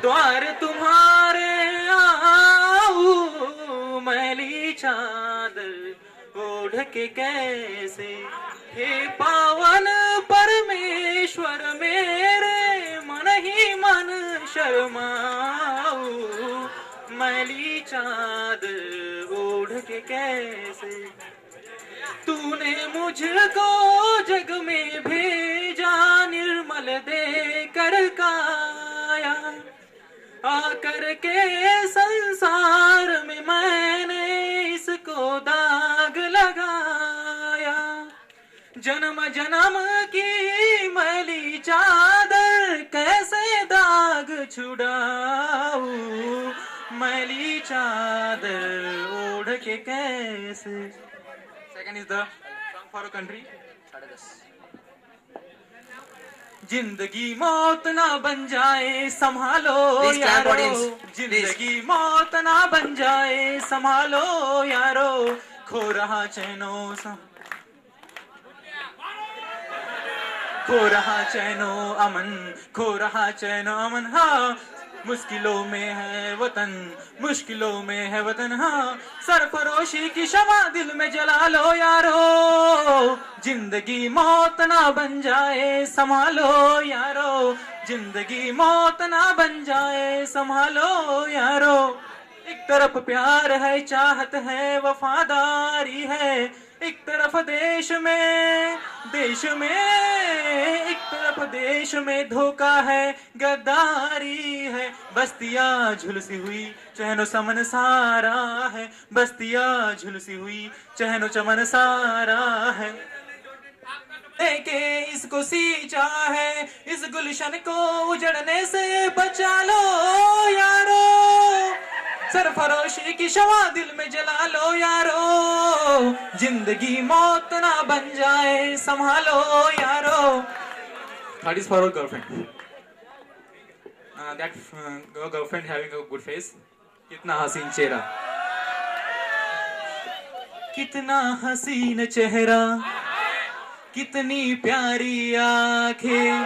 द्वार तुम्हारे आऊं, मैली चादर ओढ़ के कैसे, हे पावन परमेश्वर मेरे मन ही मन शर्माऊं, मैली चादर ओढ़ के कैसे, तूने मुझको जग में भेजा निर्मल देकर काया, आकर के संसार में मैंने इसको दाग लगाया, जन्म जन्म की मैली चादर कैसे दाग छुड़ाऊं, मैली चादर ओढ़ के कैसे. Second is the song for a country. जिंदगी मौत ना बन जाए संभालो Please clap, यारो, audience. जिंदगी मौत ना बन जाए संभालो यारो, खो रहा चैनो खो रहा चैनो अमन, खो रहा चैनो अमन, हाँ मुश्किलों में है वतन, मुश्किलों में है वतन, हाँ सरफरोशी की शमा दिल में जला लो यारो, जिंदगी मौत ना बन जाए संभालो यारो, जिंदगी मौत ना बन जाए संभालो यारो, एक तरफ प्यार है चाहत है वफादारी है, एक तरफ देश में एक तरफ देश में धोखा है गद्दारी है, बस्तियां झुलसी हुई चहनो चमन सारा है, बस्तियां झुलसी हुई चहनो चमन सारा है, लेके इसको सींचा है इस गुलशन को उजड़ने से बचा लो यारो, सरफरोशी की शमा दिल में जला लो यारो, जिंदगी मौत ना बन जाए संभालो यारो. That is for a girlfriend. That girlfriend having a good face. कितना हसीन चेहरा. कितना हसीन चेहरा, कितनी प्यारी आंखें,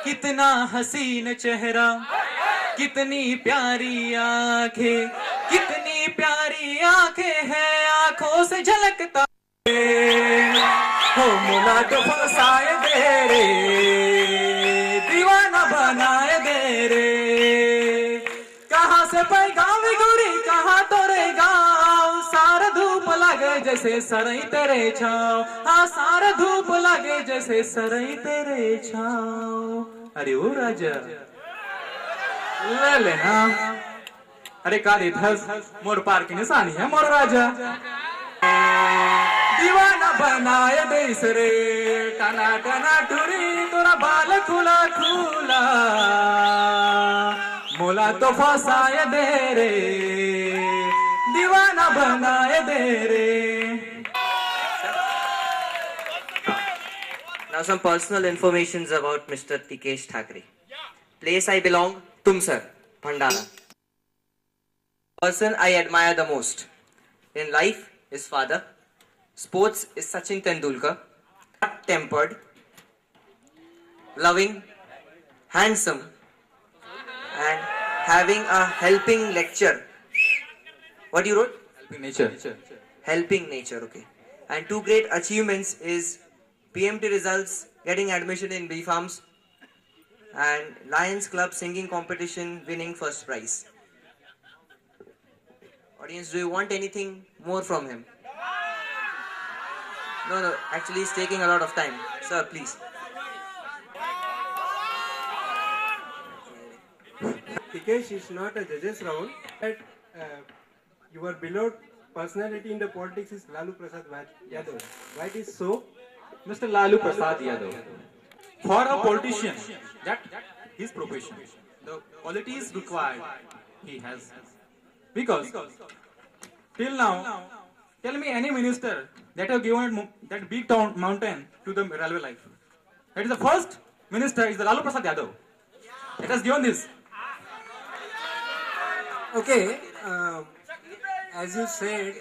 कितना हसीन चेहरा, कितनी प्यारी आंखें, कितनी प्यारी आंखें हैं आंखों से झलकता हो, मुला तो फसाए दे रे, दीवाना बनाए दे रे, कहाँ से पैगाम गुरी कहाँ तोरे गाँव, सारा धूप लग लागे जैसे सरई तेरे छाव, हाँ सारा धूप लागे जैसे सरई तेरे छाव। अरे ओ राजा ले लेना, अरे काली धस मोर पार की निशानी है मोर राजा। दीवाना बनाए देश रे, टना टना टुरी तोरा बाल खुला खुला, मोला तो फसाए दे रे, दीवाना बनाए दे रे। Now some personal informations about Mr. Tikesh Thackeray. Place I belong, Tumsar, Bhandara. Person I admire the most in life is father. Sports is Sachin Tendulkar. Tempered, loving, handsome, and having a helping lecture. What you wrote? Helping nature. Helping nature, okay. And two great achievements is PMT results, getting admission in B Farms, and Lions Club singing competition, winning first prize. Audience, do you want anything more from him? No, actually he's taking a lot of time. Sir, please. Tikesh is not a judges round, but your beloved personality in the politics is Lalu Prasad Yadav. Why it is so? Mr. Lalu Prasad Yadav, for a politician, that his profession, the qualities required he has. Because till now, tell me any minister that have given that big mountain to the railway life. That is the first minister is the Lalu Prasad Yadav. It has given this. Okay, as you said,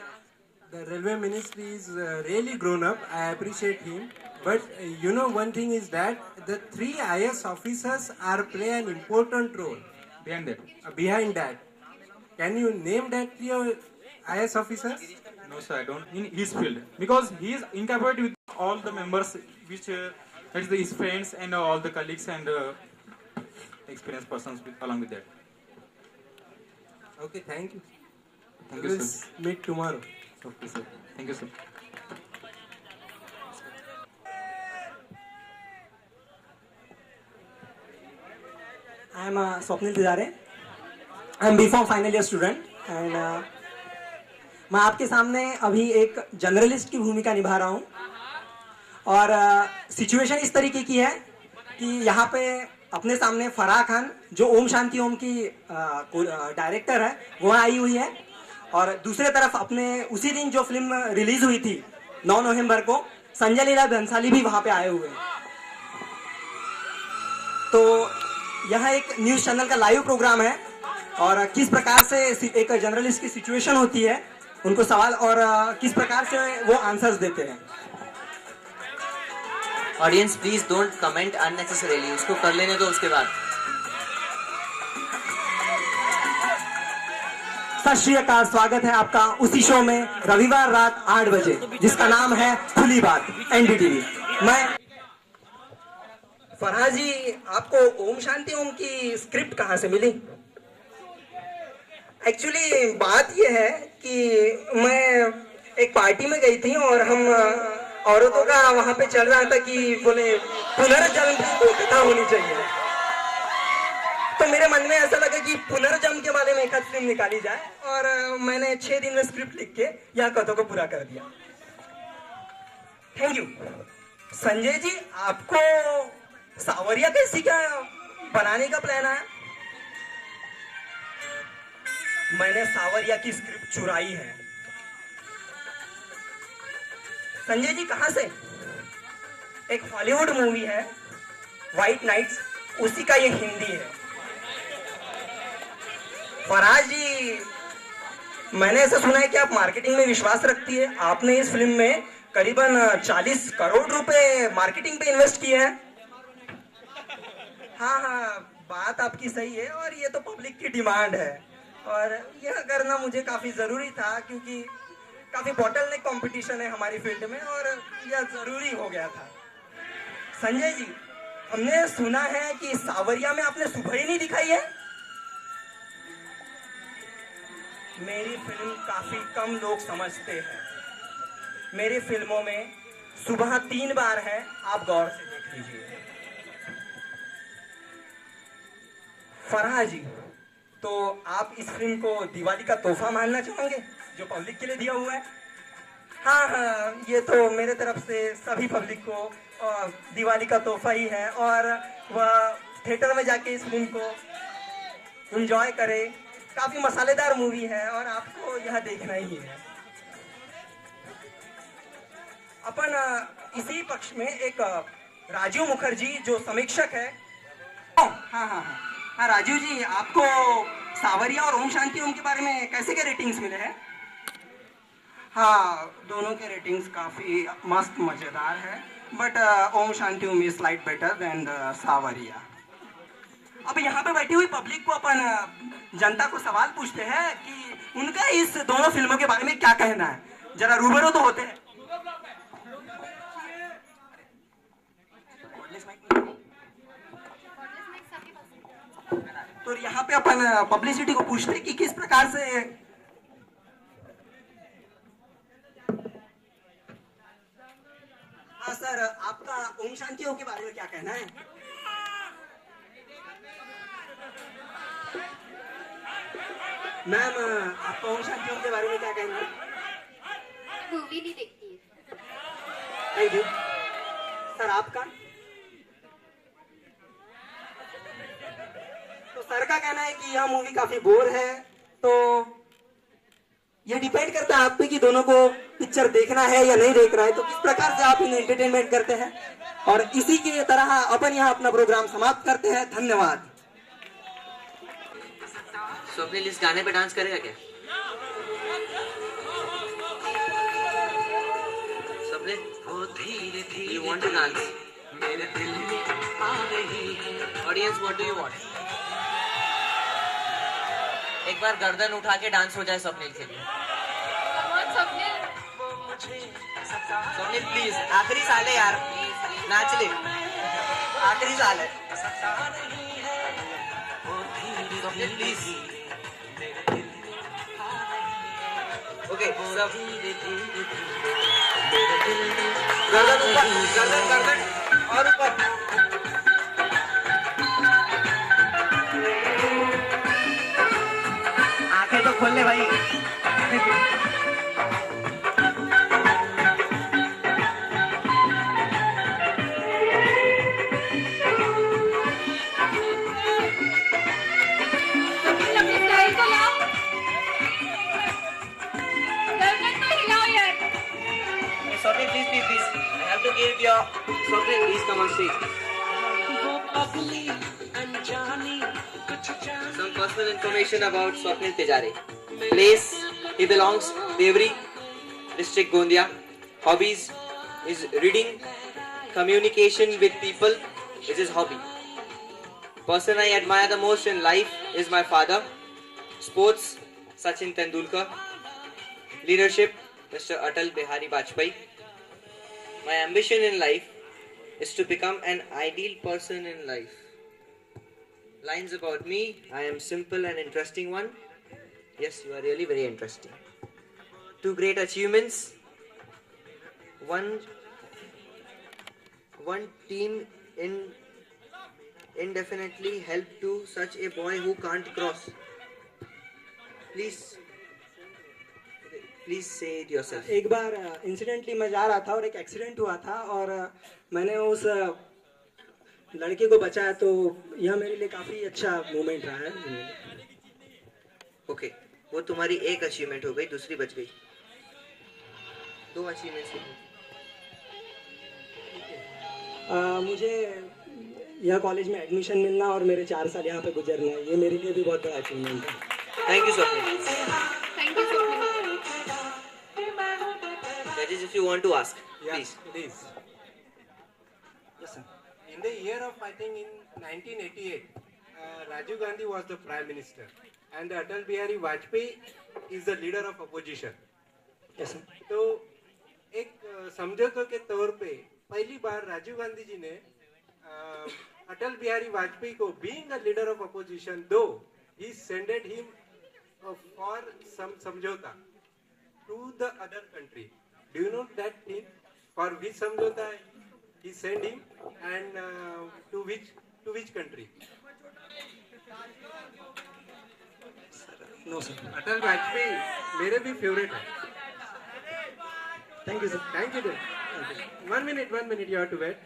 the railway ministry is really grown up. I appreciate him. But you know, one thing is that the 3 IS officers are play an important role behind that. Can you name that 3 IS officers? No, sir, I don't. In his field, because he is incorporated with all the members, which that is his friends and all the colleagues and experienced persons along with that. Okay, thank you. Thank you, We'll sir. meet tomorrow. Okay, sir. Thank you, sir. I am Swapnil Didare. I am B.Pharm final year student and मैं आपके सामने अभी एक journalist की भूमिका निभा रहा हूँ और सिचुएशन इस तरीके की है कि यहाँ पे अपने सामने फराह खान जो ओम शांति ओम की डायरेक्टर है वो आई हुई है और दूसरे तरफ अपने उसी दिन जो फिल्म रिलीज हुई थी 9 नवंबर को संजय लीला भंसाली भी वहाँ पे आए हुए हैं। तो यह एक न्यूज चैनल का लाइव प्रोग्राम है और किस प्रकार से एक जर्नलिस्ट की सिचुएशन होती है, उनको सवाल और किस प्रकार से वो आंसर्स देते हैं। Audience please don't comment unnecessarily, उसको कर लेने दो उसके बाद। सत श्री अकाल, स्वागत है आपका उसी शो में रविवार रात 8 बजे जिसका नाम है खुली बात एनडीटीवी। मैं फरहा जी, आपको ओम शांति ओम की स्क्रिप्ट कहाँ से मिली? एक्चुअली बात यह है कि मैं एक पार्टी में गई थी और हम औरतों का वहां पे चल रहा था कि बोले पुनर्जन्म की कथा होनी चाहिए, तो मेरे मन में ऐसा लगा कि पुनर्जन्म के बारे में एक फिल्म निकाली जाए और मैंने 6 दिन में स्क्रिप्ट लिख के यहाँ कथों को पूरा कर दिया। Thank you. संजय जी, आपको सावरिया कैसी क्या बनाने का प्लान है? मैंने सावरिया की स्क्रिप्ट चुराई है। संजय जी कहां से? एक हॉलीवुड मूवी है व्हाइट नाइट्स, उसी का ये हिंदी है। फराज जी, मैंने ऐसा सुना है कि आप मार्केटिंग में विश्वास रखती है। आपने इस फिल्म में करीबन 40 करोड़ रुपए मार्केटिंग पे इन्वेस्ट किए हैं। हाँ, बात आपकी सही है और ये तो पब्लिक की डिमांड है और यह करना मुझे काफी जरूरी था क्योंकि काफी बॉटलनेक कंपटीशन है हमारी फील्ड में और यह जरूरी हो गया था। संजय जी, हमने सुना है कि सावरिया में आपने सुबह ही नहीं दिखाई है। मेरी फिल्म काफी कम लोग समझते हैं मेरी फिल्मों में सुबह 3 बार है, आप गौर से देख लीजिए। फराह जी, तो आप इस फिल्म को दिवाली का तोहफा मानना चाहोगे जो पब्लिक के लिए दिया हुआ है? हाँ हाँ, ये तो मेरे तरफ से सभी पब्लिक को दिवाली का तोहफा ही है, और वह थिएटर में जाके इस फिल्म को एंजॉय करे। काफी मसालेदार मूवी है और आपको यह देखना ही है। अपन इसी पक्ष में एक राजीव मुखर्जी जो समीक्षक है। हाँ हाँ हाँ हाँ, राजीव जी, आपको सावरिया और ओम शांति ओम के बारे में कैसे के रेटिंग्स मिले हैं? हाँ, दोनों के रेटिंग्स काफी मस्त मजेदार है, but Om Shanti Om is slight better than Saawariya. अब यहाँ पे बैठी हुई पब्लिक को अपन जनता को सवाल पूछते हैं कि उनका इस दोनों फिल्मों के बारे में क्या कहना है। जरा रूबरू तो होते हैं। तो यहाँ पे अपन पब्लिसिटी को पूछते हैं कि किस प्रकार से हाँ सर, आपका ओम शांति ओम के बारे में क्या कहना है? मैम, आपका ओम शांति ओम के बारे में क्या कहना है? मूवी नहीं देखती है। Thank you sir. आपका? तो सर का कहना है कि यह मूवी काफी बोर है। तो यह डिपेंड करता है आप पे कि दोनों को पिक्चर देखना है या नहीं देखना है, तो किस प्रकार से आप इन्हें एंटरटेनमेंट करते हैं। और इसी की तरह अपन यहाँ अपना प्रोग्राम समाप्त करते हैं। धन्यवाद। स्वप्निल इस गाने पे डांस करेगा क्या? Swapnil, you want to dance? Audience, what do you want? एक बार गर्दन उठा के डांस हो जाए स्वप्निल के लिए। स्वप्निल प्लीज, आखिरी साल है यार, नाच ले, आखिरी साल है। स्वप्निल प्लीज। ओके, सब गर्दन ऊपर, गर्दन गर्दन और ऊपर। आंखें तो खोल ले भाई। Swapnil, please. I have to give your Swapnil, please come on stage. Some personal information about Swapnil Tejare. Place he belongs, Devri, district Gondia. Hobbies is reading, communication with people is his hobby. Person I admire the most in life is my father. Sports, Sachin Tendulkar. Leadership, Mr. Atal Bihari Vajpayee. My ambition in life is to become an ideal person in life. Lines about me: I am simple and interesting one. Yes, you are really very interesting. 2 great achievements. One team indefinitely helped to such a boy who can't cross. Please say it yourself. एक बार incidentally मैं जा रहा था और एक accident हुआ था और मैंने उस लड़के को बचाया, तो यह मेरे लिए काफी अच्छा मोमेंट रहा है। ओके, वो तुम्हारी एक अचीवमेंट हो गई, दूसरी बच गई। 2 अचीवमेंट्स। मुझे यह कॉलेज में एडमिशन मिलना और मेरे 4 साल यहाँ पे गुजरना है, ये मेरे लिए भी बहुत बड़ा अचीवमेंट है। Thank you Swapnil. Thank you Swapnil. Judges, if you want to ask, please. Please. Yes, sir. In the year of, I think, in 1988, Rajiv Gandhi was the Prime Minister, and Atal Bihari Vajpayee is the leader of opposition. Yes, sir. तो एक समझौते के तौर पे पहली बार राजीव गांधी जी ने अटल बिहारी वाजपेयी को, being a leader of opposition, though he sent him for some समझौता to the other country, Do you know that thing? For which Samjhauta he sent him and to which country? No, sir. अटल वाजपेयी मेरे भी favourite है. Thank you, sir. Thank you. 1 minute. You have to wait.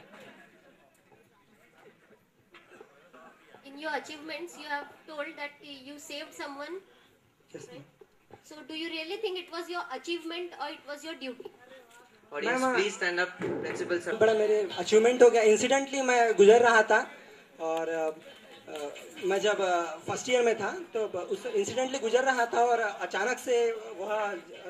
In your achievements, you have told that you saved someone. Yes, ma'am. So, do you really think it was your achievement or it was your duty? Audience, Ma'am, please stand up. Principal sir. बड़ा मेरे achievement हो गया. Incidentally मैं गुजर रहा था और मैं जब फर्स्ट ईयर में था तो उस इंसिडेंटली गुजर रहा था और अचानक से वह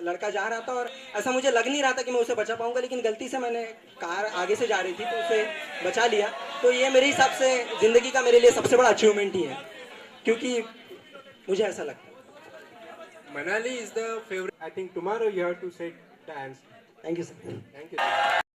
लड़का जा रहा था और ऐसा मुझे लग नहीं रहा था कि मैं उसे बचा पाऊंगा, लेकिन गलती से मैंने कार आगे से जा रही थी तो उसे बचा लिया. तो ये मेरे हिसाब से ज़िंदगी का मेरे लिए सबसे बड़ा अचीवमेंट ही है, क्योंकि मुझे ऐसा लगता है. Manali is the favorite. I think tomorrow you have to say the answer. Thank you, sir. Thank you.